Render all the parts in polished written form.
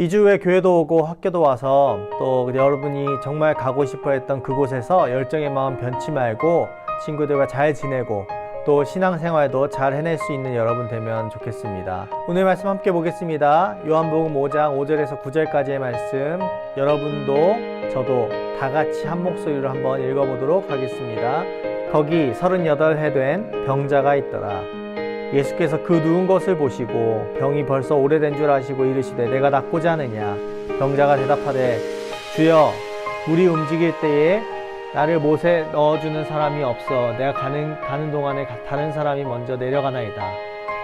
2주 후에 교회도 오고 학교도 와서 또 여러분이 정말 가고 싶어 했던 그곳에서 열정의 마음 변치 말고 친구들과 잘 지내고 또 신앙생활도 잘 해낼 수 있는 여러분 되면 좋겠습니다. 오늘 말씀 함께 보겠습니다. 요한복음 5장 5절에서 9절까지의 말씀, 여러분도 저도 다 같이 한 목소리로 한번 읽어보도록 하겠습니다. 거기 38해 된 병자가 있더라. 예수께서 그 누운 것을 보시고 병이 벌써 오래된 줄 아시고 이르시되 내가 낫고자 하느냐. 병자가 대답하되 주여, 물이 움직일 때에 나를 못에 넣어주는 사람이 없어 내가 가는 동안에 다른 사람이 먼저 내려가나이다.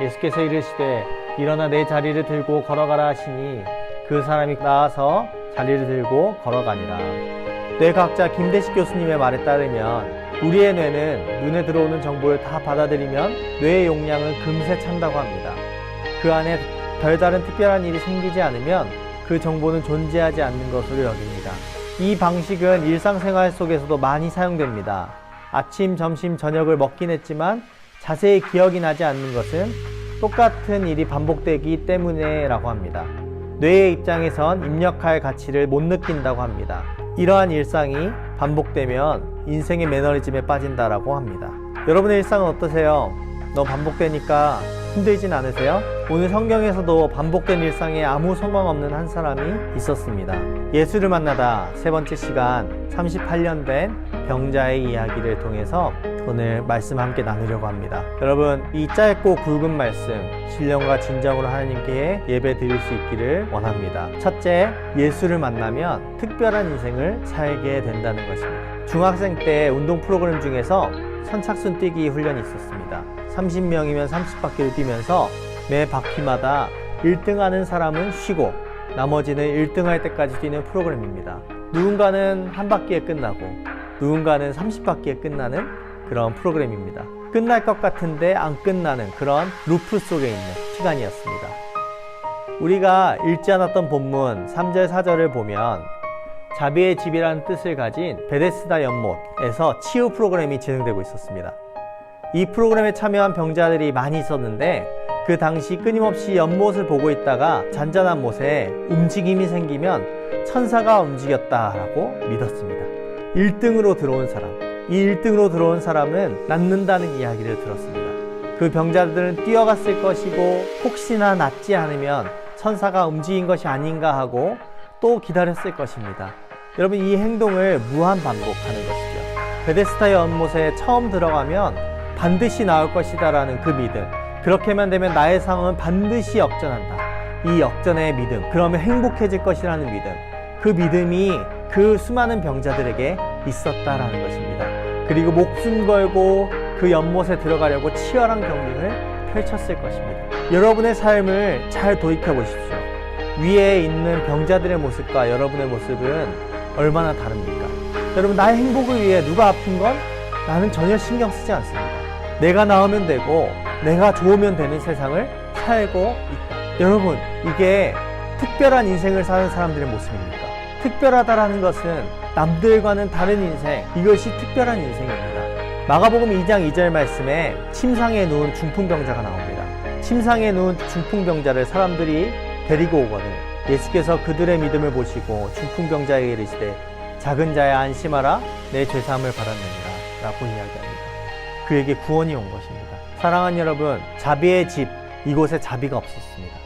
예수께서 이르시되 일어나 내 자리를 들고 걸어가라 하시니 그 사람이 나와서 자리를 들고 걸어가니라. 뇌과학자 김대식 교수님의 말에 따르면 우리의 뇌는 눈에 들어오는 정보를 다 받아들이면 뇌의 용량은 금세 찬다고 합니다. 그 안에 별다른 특별한 일이 생기지 않으면 그 정보는 존재하지 않는 것으로 여깁니다. 이 방식은 일상생활 속에서도 많이 사용됩니다. 아침, 점심, 저녁을 먹긴 했지만 자세히 기억이 나지 않는 것은 똑같은 일이 반복되기 때문에 라고 합니다. 뇌의 입장에선 입력할 가치를 못 느낀다고 합니다. 이러한 일상이 반복되면 인생의 매너리즘에 빠진다라고 합니다. 여러분의 일상은 어떠세요? 너무 반복되니까 힘들진 않으세요? 오늘 성경에서도 반복된 일상에 아무 소망 없는 한 사람이 있었습니다. 예수를 만나다 세 번째 시간, 38년 된 병자의 이야기를 통해서 오늘 말씀 함께 나누려고 합니다. 여러분, 이 짧고 굵은 말씀 신령과 진정으로 하나님께 예배 드릴 수 있기를 원합니다. 첫째, 예수를 만나면 특별한 인생을 살게 된다는 것입니다. 중학생 때 운동 프로그램 중에서 선착순 뛰기 훈련이 있었습니다. 30명이면 30바퀴를 뛰면서 매 바퀴마다 1등하는 사람은 쉬고 나머지는 1등할 때까지 뛰는 프로그램입니다. 누군가는 한 바퀴에 끝나고 누군가는 30바퀴에 끝나는 그런 프로그램입니다. 끝날 것 같은데 안 끝나는 그런 루프 속에 있는 시간이었습니다. 우리가 읽지 않았던 본문 3절 4절을 보면 자비의 집이라는 뜻을 가진 베데스다 연못에서 치유 프로그램이 진행되고 있었습니다. 이 프로그램에 참여한 병자들이 많이 있었는데 그 당시 끊임없이 연못을 보고 있다가 잔잔한 못에 움직임이 생기면 천사가 움직였다라고 믿었습니다. 1등으로 들어온 사람, 이 1등으로 들어온 사람은 낫는다는 이야기를 들었습니다. 그 병자들은 뛰어갔을 것이고 혹시나 낫지 않으면 천사가 움직인 것이 아닌가 하고 또 기다렸을 것입니다. 여러분, 이 행동을 무한 반복하는 것이죠. 베데스다 연못에 처음 들어가면 반드시 나올 것이다 라는 그 믿음, 그렇게만 되면 나의 상황은 반드시 역전한다, 이 역전의 믿음, 그러면 행복해질 것이라는 믿음, 그 믿음이 그 수많은 병자들에게 있었다라는 것입니다. 그리고 목숨 걸고 그 연못에 들어가려고 치열한 경쟁을 펼쳤을 것입니다. 여러분의 삶을 잘 돌이켜 보십시오. 위에 있는 병자들의 모습과 여러분의 모습은 얼마나 다릅니까? 여러분, 나의 행복을 위해 누가 아픈 건 나는 전혀 신경 쓰지 않습니다. 내가 나으면 되고 내가 좋으면 되는 세상을 살고 있다. 여러분, 이게 특별한 인생을 사는 사람들의 모습입니까? 특별하다라는 것은 남들과는 다른 인생, 이것이 특별한 인생입니다. 마가복음 2장 2절 말씀에 침상에 누운 중풍병자가 나옵니다. 침상에 누운 중풍병자를 사람들이 데리고 오거늘 예수께서 그들의 믿음을 보시고 중풍병자에게 이르시되 작은 자야 안심하라, 내 죄사함을 받았느니라 라고 이야기합니다. 그에게 구원이 온 것입니다. 사랑하는 여러분, 자비의 집, 이곳에 자비가 없었습니다.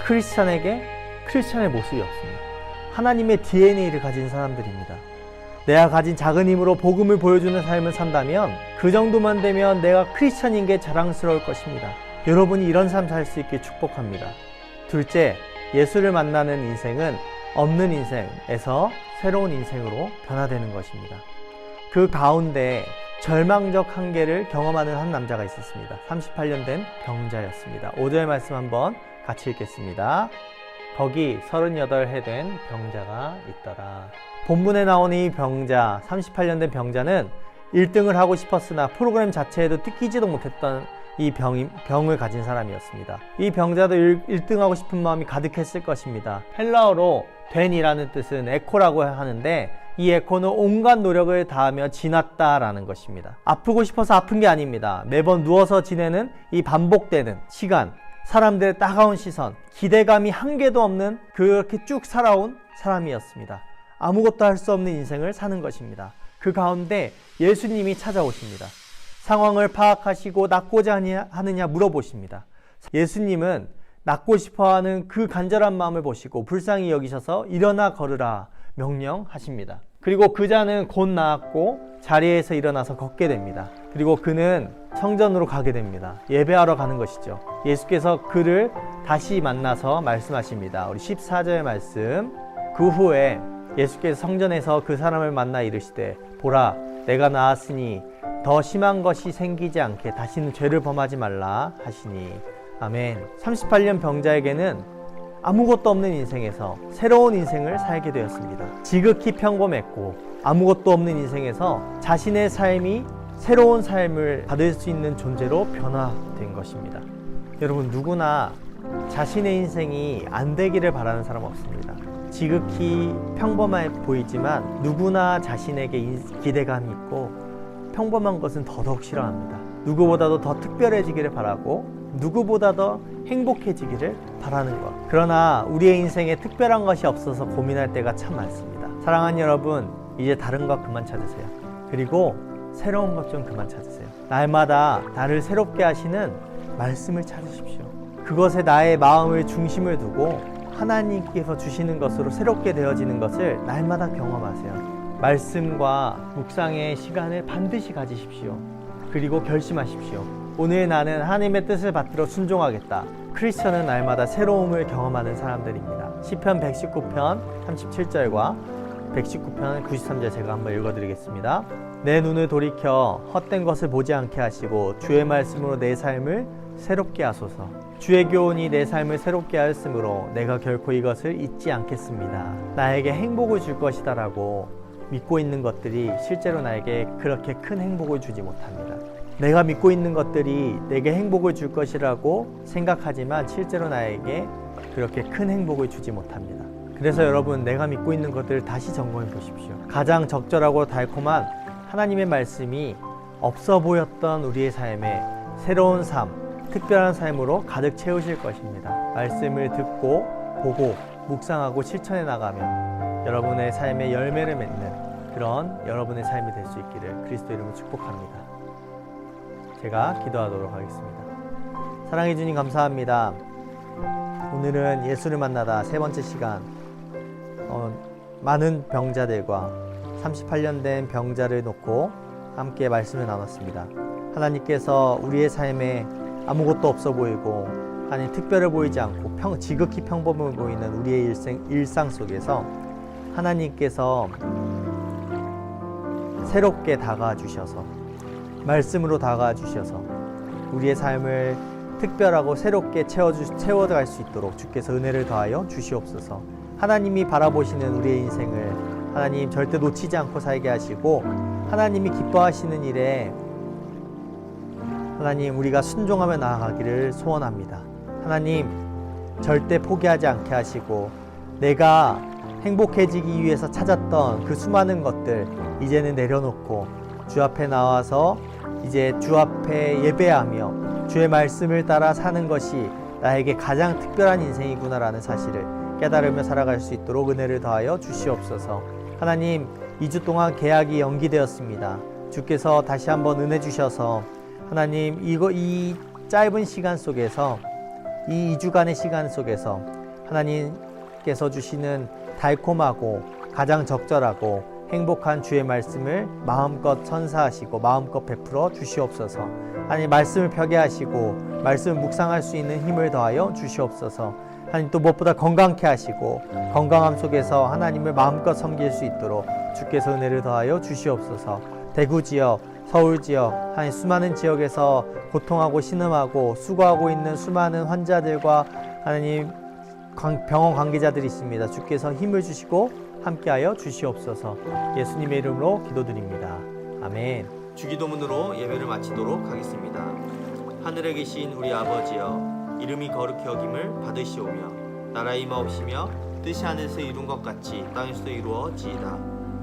크리스찬에게 크리스찬의 모습이 없습니다. 하나님의 DNA를 가진 사람들입니다. 내가 가진 작은 힘으로 복음을 보여주는 삶을 산다면 그 정도만 되면 내가 크리스찬인 게 자랑스러울 것입니다. 여러분이 이런 삶 살 수 있길 축복합니다. 둘째, 예수를 만나는 인생은 없는 인생에서 새로운 인생으로 변화되는 것입니다. 그 가운데 절망적 한계를 경험하는 한 남자가 있었습니다. 38년 된 병자였습니다. 5절 말씀 한번 같이 읽겠습니다. 거기 38해 된 병자가 있더라. 본문에 나오는 이 병자, 38년 된 병자는 1등을 하고 싶었으나 프로그램 자체에도 뛰지도 못했던 이 병을 가진 사람이었습니다. 이 병자도 1등하고 싶은 마음이 가득했을 것입니다. 헬라어로 된이라는 뜻은 에코라고 하는데 이 에코는 온갖 노력을 다하며 지났다라는 것입니다. 아프고 싶어서 아픈 게 아닙니다. 매번 누워서 지내는 이 반복되는 시간, 사람들의 따가운 시선, 기대감이 한 개도 없는 그렇게 쭉 살아온 사람이었습니다. 아무것도 할 수 없는 인생을 사는 것입니다. 그 가운데 예수님이 찾아오십니다. 상황을 파악하시고 낫고자 하느냐 물어보십니다. 예수님은 낫고 싶어하는 그 간절한 마음을 보시고 불쌍히 여기셔서 일어나 걸으라 명령하십니다. 그리고 그 자는 곧 나았고 자리에서 일어나서 걷게 됩니다. 그리고 그는 성전으로 가게 됩니다. 예배하러 가는 것이죠. 예수께서 그를 다시 만나서 말씀하십니다. 우리 14절 말씀. 그 후에 예수께서 성전에서 그 사람을 만나 이르시되 보라 내가 나았으니 더 심한 것이 생기지 않게 다시는 죄를 범하지 말라 하시니. 아멘. 38년 병자에게는 아무것도 없는 인생에서 새로운 인생을 살게 되었습니다. 지극히 평범했고 아무것도 없는 인생에서 자신의 삶이 새로운 삶을 받을 수 있는 존재로 변화된 것입니다. 여러분, 누구나 자신의 인생이 안 되기를 바라는 사람 없습니다. 지극히 평범해 보이지만 누구나 자신에게 기대감이 있고 평범한 것은 더더욱 싫어합니다. 누구보다도 더 특별해지기를 바라고 누구보다 더 행복해지기를 바라는 것. 그러나 우리의 인생에 특별한 것이 없어서 고민할 때가 참 많습니다. 사랑하는 여러분, 이제 다른 것 그만 찾으세요. 그리고 새로운 것 좀 그만 찾으세요. 날마다 나를 새롭게 하시는 말씀을 찾으십시오. 그것에 나의 마음을 중심을 두고 하나님께서 주시는 것으로 새롭게 되어지는 것을 날마다 경험하세요. 말씀과 묵상의 시간을 반드시 가지십시오. 그리고 결심하십시오. 오늘 나는 하나님의 뜻을 받들어 순종하겠다. 크리스천은 날마다 새로움을 경험하는 사람들입니다. 시편 119편 37절과 119편 93절 제가 한번 읽어드리겠습니다. 내 눈을 돌이켜 헛된 것을 보지 않게 하시고 주의 말씀으로 내 삶을 새롭게 하소서. 주의 교훈이 내 삶을 새롭게 하였으므로 내가 결코 이것을 잊지 않겠습니다. 나에게 행복을 줄 것이다 라고 믿고 있는 것들이 실제로 나에게 그렇게 큰 행복을 주지 못합니다. 내가 믿고 있는 것들이 내게 행복을 줄 것이라고 생각하지만 실제로 나에게 그렇게 큰 행복을 주지 못합니다. 그래서 여러분, 내가 믿고 있는 것들을 다시 점검해 보십시오. 가장 적절하고 달콤한 하나님의 말씀이 없어 보였던 우리의 삶에 새로운 삶, 특별한 삶으로 가득 채우실 것입니다. 말씀을 듣고 보고 묵상하고 실천해 나가면 여러분의 삶에 열매를 맺는 그런 여러분의 삶이 될 수 있기를 그리스도 이름으로 축복합니다. 제가 기도하도록 하겠습니다. 사랑해 주님 감사합니다. 오늘은 예수를 만나다 세 번째 시간, 많은 병자들과 38년 된 병자를 놓고 함께 말씀을 나눴습니다. 하나님께서 우리의 삶에 아무것도 없어 보이고 아니 특별해 보이지 않고 지극히 평범해 보이는 우리의 일상 속에서 하나님께서 새롭게 다가와 주셔서 말씀으로 다가와 주셔서 우리의 삶을 특별하고 새롭게 채워갈 수 있도록 주께서 은혜를 더하여 주시옵소서. 하나님이 바라보시는 우리의 인생을 하나님 절대 놓치지 않고 살게 하시고 하나님이 기뻐하시는 일에 하나님 우리가 순종하며 나아가기를 소원합니다. 하나님 절대 포기하지 않게 하시고 내가 행복해지기 위해서 찾았던 그 수많은 것들 이제는 내려놓고 주 앞에 나와서 이제 주 앞에 예배하며 주의 말씀을 따라 사는 것이 나에게 가장 특별한 인생이구나라는 사실을 깨달으며 살아갈 수 있도록 은혜를 더하여 주시옵소서. 하나님 2주 동안 계약이 연기되었습니다. 주께서 다시 한번 은혜 주셔서 하나님 이 짧은 시간 속에서 이 2주간의 시간 속에서 하나님께서 주시는 달콤하고 가장 적절하고 행복한 주의 말씀을 마음껏 선사하시고 마음껏 베풀어 주시옵소서. 하나님 말씀을 펴게 하시고 말씀을 묵상할 수 있는 힘을 더하여 주시옵소서. 하나님 또 무엇보다 건강케 하시고 건강함 속에서 하나님을 마음껏 섬길 수 있도록 주께서 은혜를 더하여 주시옵소서. 대구 지역, 서울 지역, 하나님 수많은 지역에서 고통하고 신음하고 수고하고 있는 수많은 환자들과 하나님 병원 관계자들이 있습니다. 주께서 힘을 주시고 함께하여 주시옵소서. 예수님의 이름으로 기도드립니다. 아멘. 주기도문으로 예배를 마치도록 하겠습니다. 하늘에 계신 우리 아버지여, 이름이 거룩히 여김을 받으시오며 나라의 임하옵시며 뜻이 하늘에서 이룬 것 같이 땅에서도 이루어지이다.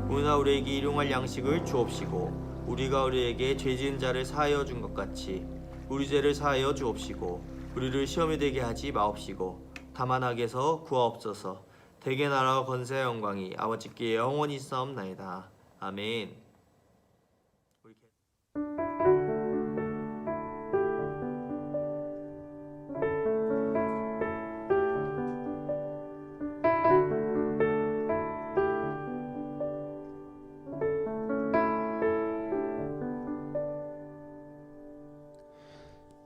오늘날 우리에게 일용할 양식을 주옵시고 우리가 우리에게 죄 지은 자를 사하여 준 것 같이 우리 죄를 사하여 주옵시고 우리를 시험에 들게 하지 마옵시고 다만 악에서 구하옵소서. 대개 나라와 권세와 영광이 아버지께 영원히 있사옵나이다. 아멘.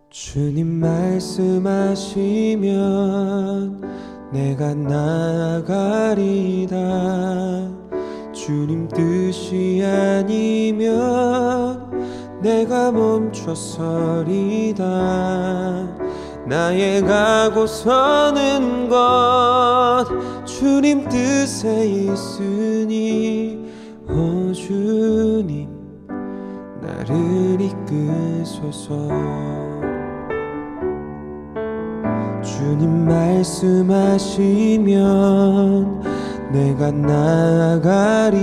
주님 말씀하시면 내가 나아가리다. 주님 뜻이 아니면 내가 멈춰서리다. 나의 가고 서는 것 주님 뜻에 있으니 오 주님 나를 이끄소서. 주님 말씀하시면 내가 나아가리다.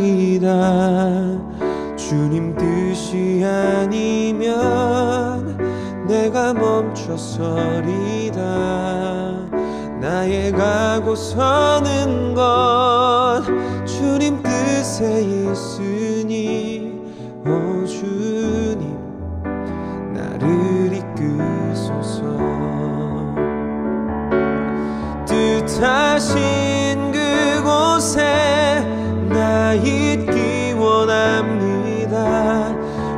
주님 뜻이 아니면 내가 멈춰서리다. 나의 가고 서는 것 주님 뜻에 있으니 오 주님 나를 이끄소서. 뜻하신 그곳에 나 있기 원합니다.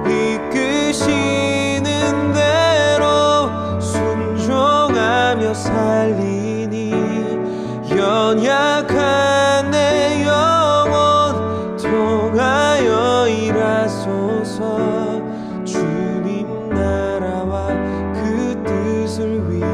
이끄시는 대로 순종하며 살리니 연약한 내 영혼 통하여 일하소서. 주님 나라와 그 뜻을 위해